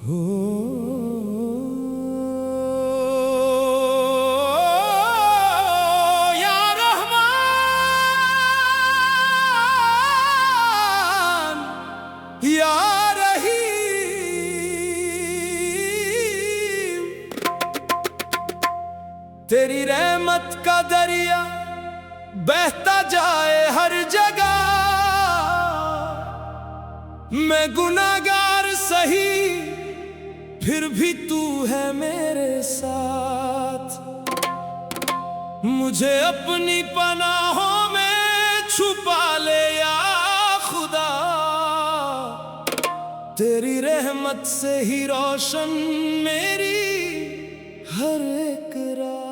हो या रहमान या रहीम, तेरी रहमत का दरिया बहता जाए हर जगह। मैं गुनाहगार सही फिर भी तू है मेरे साथ। मुझे अपनी पनाहों में छुपा ले या खुदा, तेरी रहमत से ही रोशन मेरी हर एक रात।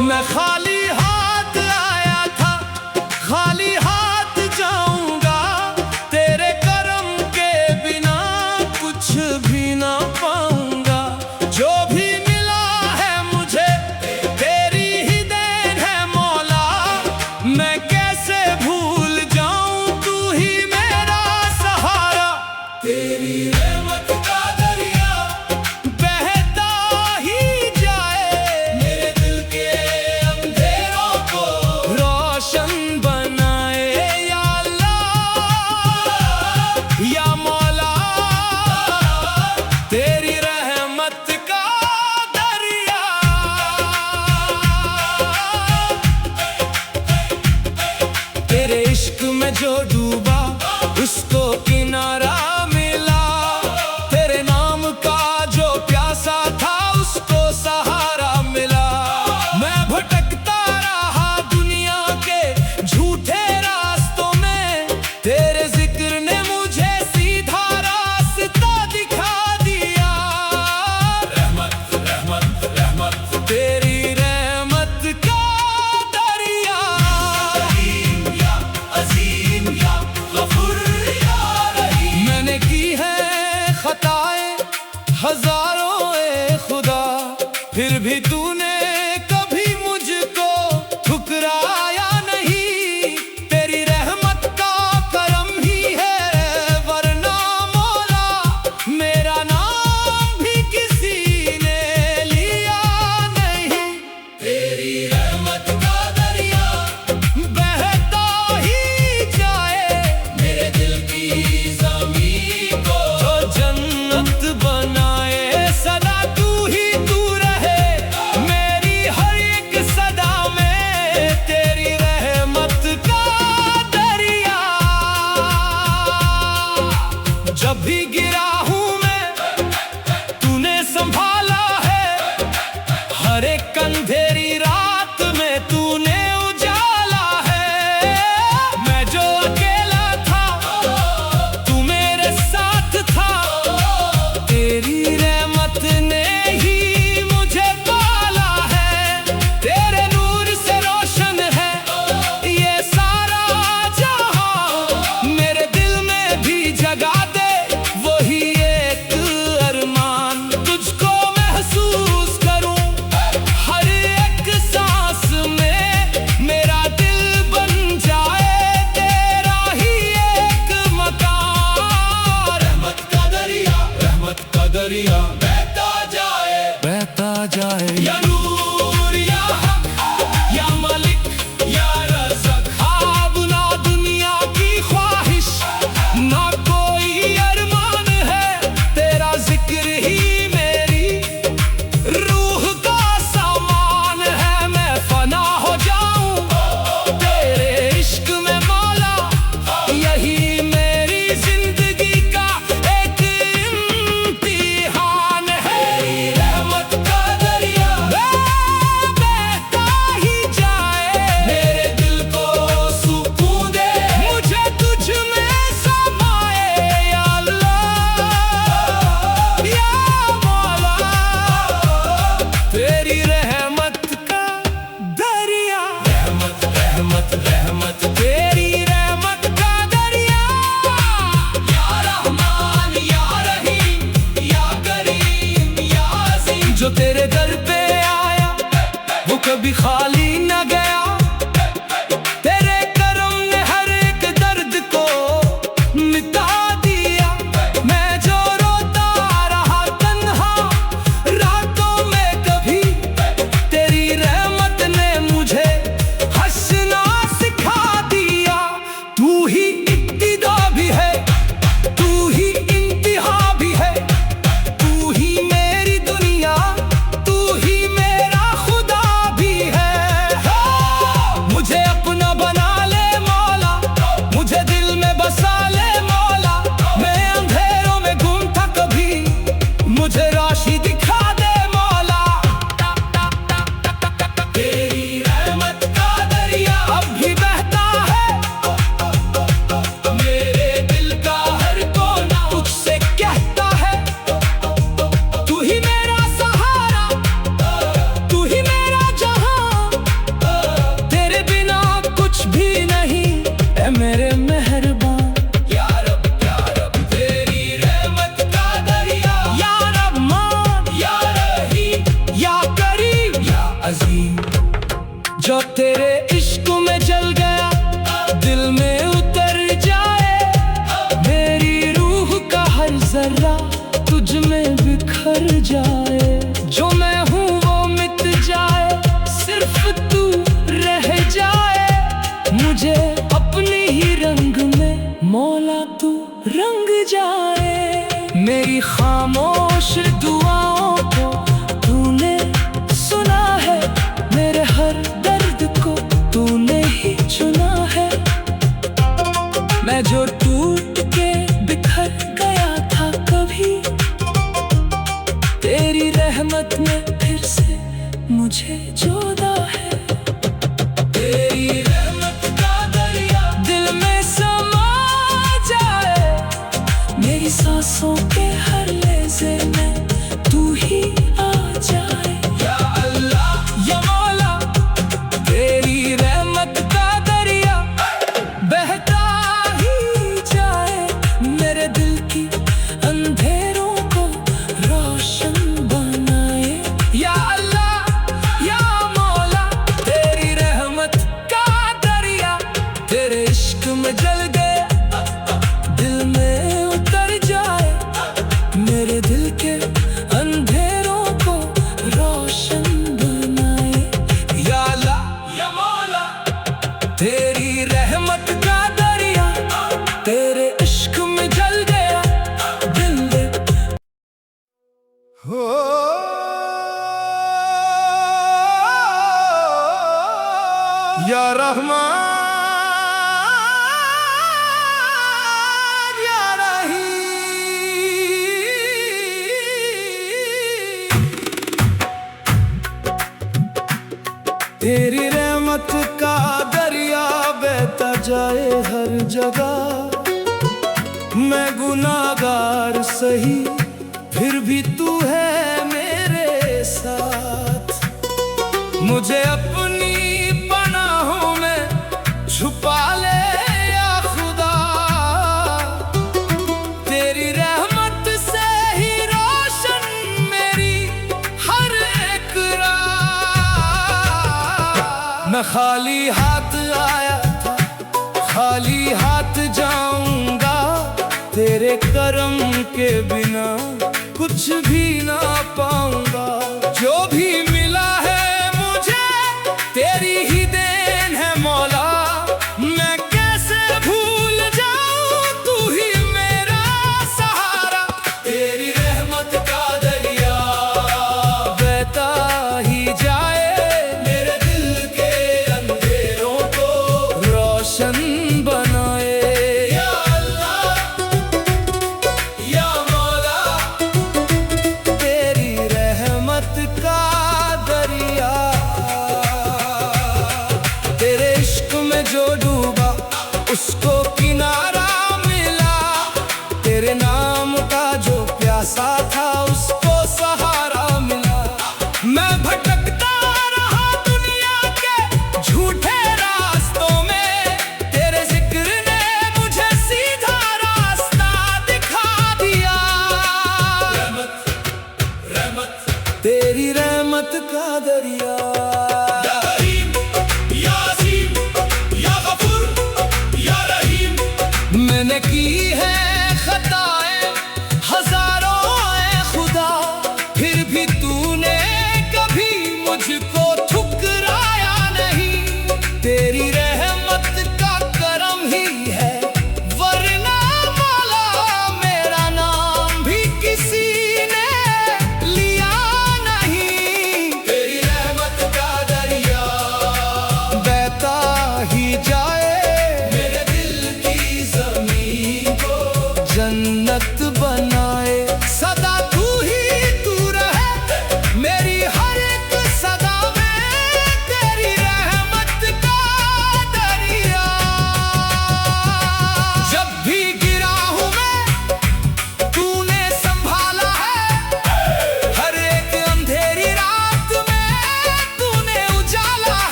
मैं खाली हाथ आया था, खाली हाथ जाऊंगा, तेरे करम के बिना कुछ भी ना पाऊंगा। जो भी मिला है मुझे तेरी ही देन है मौला, मैं कैसे भूल जाऊं तू ही मेरा सहारा। तेरी रहमत का दरिया बहता ही जाए, मेरे दिल के अंधेरों को रोशन बनाए। या अल्लाह या मौला, तेरी रहमत का दरिया। तेरे इश्क में जो डूबा उसको किनारा मिला, तेरे नाम का जो प्यासा था उसको सहारा मिला। मैं भटकता रहा दुनिया के झूठे रास्तों में, तेरे जिक्र ने मुझे सीधा रास्ता दिखा दिया। रहमत रहमत रहमत, तेरी रहमत का दरिया। रहीम या अजीम या गफूर या रहीम, मैंने की है खताएं हजारों ए खुदा, फिर भी तूने कभी मुझको ठुकराया नहीं। तेरी रहमत का करम ही है वरना मौला मेरा नाम भी किसी ने लिया नहीं। तेरी रहमत का दरिया बहता ही जाए, मेरे दिल की ज़मीं को जो जन्नत बनाए। सदा तू ही तू रहे मेरी हर एक सदा में, तेरी रहमत का दरिया। जब भी गिरा हूँ मैं तूने संभाला है, हर एक अंधेरी रात में तूने उजाला है। मैं जो अकेला था तू मेरे साथ था, तेरी रहमत ने ही मुझे पाला है। तेरे नूर से रोशन है ये सारा जहां, मेरे दिल में भी जगा दे वही एक अरमान। तुझको महसूस करूं हर एक सांस में, मेरा दिल बन जाए तेरा ही एक मकान। रहमत का दरिया बहता जाए या नूर या हक या मलिक या रज़क। ख्वाब ना दुनिया की ख्वाहिश ना कोई अरमान है, तेरा जिक्र ही मेरी रूह का सामान है। मैं फना हो जाऊं तेरे इश्क में मौला, यही मेरी जिंदगी का एक इम्तिहान है। रहमत का दरिया कभी खाली न गया। तेरे करम ने हर एक दर्द को मिटा दिया। मैं जो रोता रहा तन्हा रातों में, कभी तेरी रहमत ने मुझे हंसना सिखा दिया। तू ही इब्तिदा भी है, तू ही इंतहा भी है, तू ही मेरी दुनिया, तू ही मेरा खुदा भी है। मुझे अपना बना ले मौला, मुझे दिल में बसा ले मौला। मैं अंधेरों में गुम था कभी, मुझे रोशनी दिखा दे मौला। तेरी रहमत का दरिया अब भी बहता है, मेरे दिल का हर कोना तुझसे कहता है। तू ही मेरा सहारा, तू ही मेरा जहां, तेरे बिना कुछ भी नहीं है मेरे मेहरबान। या रब तेरी रहमत का दरिया, या रहमान, या रहीम, या करीम, या अजीम। जो तेरे इश्क में जल गया, दिल में उतर जाए। मेरी रूह का हर जर्रा तुझ में बिखर जाए। जो मैं हूँ वो मिट जाए, सिर्फ तू रह जाए। मुझे अपनी ही रंग में मौला तू रंग जाए। मेरी खामोश दुआओं को तूने सुना है, मेरे हर दर्द को तूने ही चुना है। मैं जो टूट के बिखर गया था कभी, तेरी रहमत ने फिर से मुझे जोड़ा है। तेरी रहमत का दरिया दिल में समा जाए। मेरी सांसों के हर लहजे में तू ही आ जाए। या अल्लाह या मौला, तेरी रहमत का दरिया बहता ही जाए। मेरे दिल की अंधेरों को रोशन बनाए। या अल्लाह या मौला, तेरी रहमत का दरिया तेरे इश्क में जल गया, दिल में उतर जाए। मेरे दिल के अंधेरों को रोशन बनाए। या अल्लाह या मौला, तेरी रहमत का दरिया तेरे इश्क में जल गया, दिल में। हो या रहमान, या रहीम। तेरी रहमत का दरिया बहता जाए हर जगह। मैं गुनाहगार सही, फिर भी तू है मेरे साथ। मुझे अपनी पनाहों में छुपा ले या खुदा। तेरी रहमत से ही रोशन मेरी हर एक रात। मैं खाली हाथ आया था, खाली हाथ जाऊंगा। तेरे करम के बिना कुछ भी ना पाऊंगा। जो भी मिला है मुझे तेरी ही देन है मौला। मैं कैसे भूल जाऊं, तू ही मेरा सहारा। तेरी रहमत का दरिया बहता ही जाए। मेरे दिल के अंधेरों को रोशन बनाए। या अल्लाह या मौला, तेरी रहमत का दरिया तेरे इश्क में जो डूबा उसको किनारा मिला। तेरे नाम का जो प्यासा था उसको सहारा मिला। मैं भटकता रहा दुनिया के झूठे रास्तों में, तेरे जिक्र ने मुझे सीधा रास्ता दिखा दिया। रहमत रहमत तेरी रहमत का दरिया।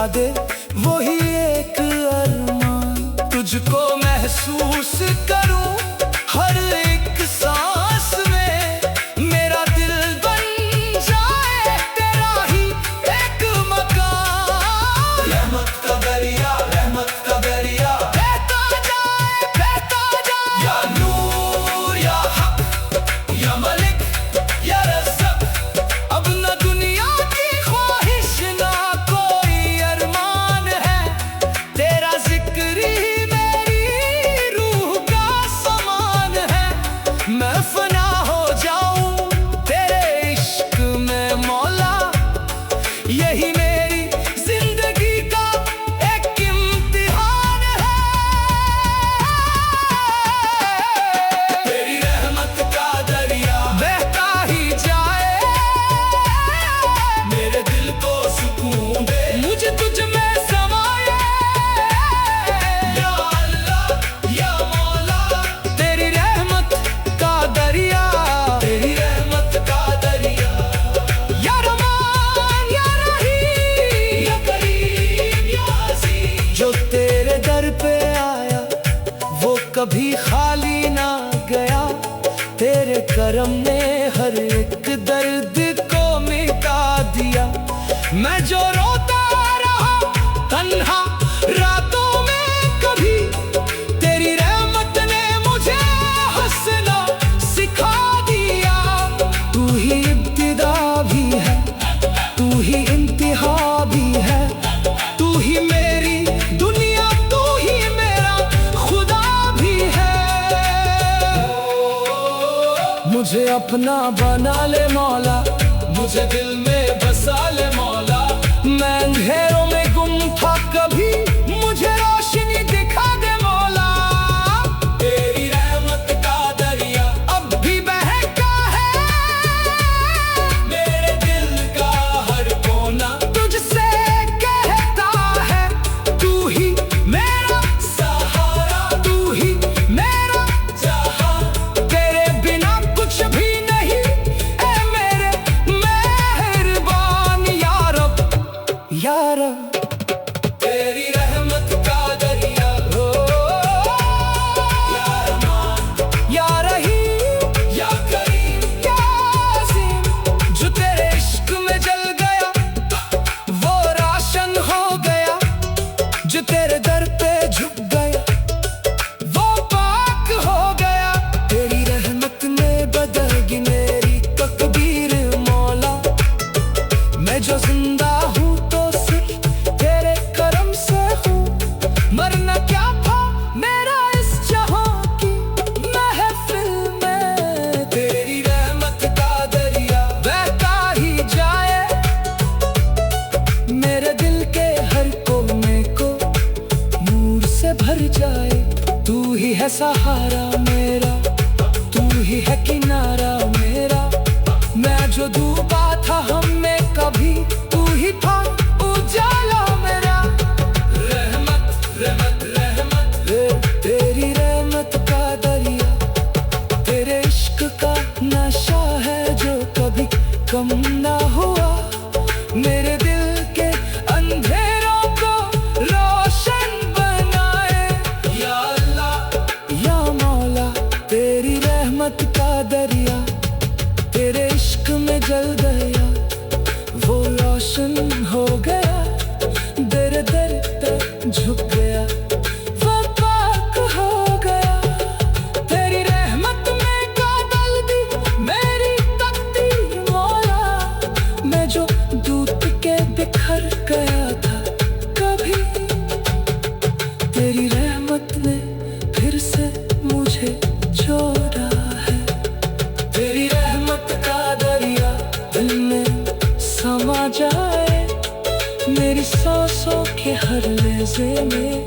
दे वही एक अरमान। तुझको महसूस करूं हर एक सांस में, मेरा दिल बन जाए तेरा ही एक मकान। रहमत का दरिया, रहमत का दरिया बहता जाए या नूर या हक या मलिक या रज़्क़। अब न दुनिया की ख्वाहिश ना कोई अरमान है, तेरा जिक्र ही मेरी रूह का समान है। मैं फना हो जाऊं तेरे इश्क में मौला, यही मेरी जिंदगी का एक इम्तिहान है। तेरी रहमत का दरिया बहता ही जाए, मेरे दिल को सुकून दे, मुझे तुझ में समाए। या अल्लाह या मौला, तेरी रहमत का दरिया, तेरी रहमत का दरिया। या रहमान या रहीम या करीम या अज़ीम, जो तेरे दर पे आया वो कभी खाली ना गया। तेरे करम ने हर एक दर्द को मिटा दिया। मैं जो रोता रहा तन्हा रातों में कभी, तेरी रहमत ने मुझे हंसना सिखा दिया। तू ही इब्तिदा भी है, तू ही इंतहा भी है, तू ही मेरी दुनिया, तू ही मेरा खुदा भी है। मुझे अपना बना ले मौला, मुझे दिल में बसा ले मौला। मैं अंधेरों में गुम था कभी, मुझे रोशनी दिखा दे मौला। तेरी रहमत का दरिया अब भी बहता है, मेरे दिल का हर कोना तुझसे कहता है। तू ही मेरा सहारा, तू ही मेरा जहां, तेरे बिना कुछ भी नहीं ऐ मेरे मेहरबान या रब या रब। तेरी रहमत का दरिया हो, या रहमान या रहीम या करीम या अज़ीम, जो तेरे इश्क में जल गया वो रोशन हो गया। जो तेरे दर पे झुक गया वो पाक हो गया। तेरी रहमत ने बदल दी मेरी तकदीर मौला। मैं जो जिंदा हूँ तो सिर्फ तेरे करम से हूँ, मरना क्या था मेरा इस जहां की महफिल में। तेरी रहमत का दरिया बहता ही जाए, मेरे दिल के हर कोने को नूर से भर जाए। तू ही है सहारा मेरा, तू ही है किनारा मेरा। मैं जो डूबा था हम में कभी, तू ही था उजाला मेरा। रहमत रहमत रहमत, तेरी रहमत का दरिया, तेरे इश्क का नशा है जो कभी कम ना हुआ। मेरे दिल के अंधेरों को रोशन बनाए। या अल्लाह या मौला, तेरी रहमत का दरिया तेरे इश्क में जल गया, वो रोशन हो गया। दर दर तक झुक गया, वो पाक हो गया। तेरी रहमत में बदल दी मेरी तकदीर मौला। मैं जो दूत के बिखर गया था कभी, तेरी रहमत ने फिर से मुझे जोड़ा है। तेरी रहमत का दरिया दिल में समा जाए, मेरी सांसों के हर लहज़े में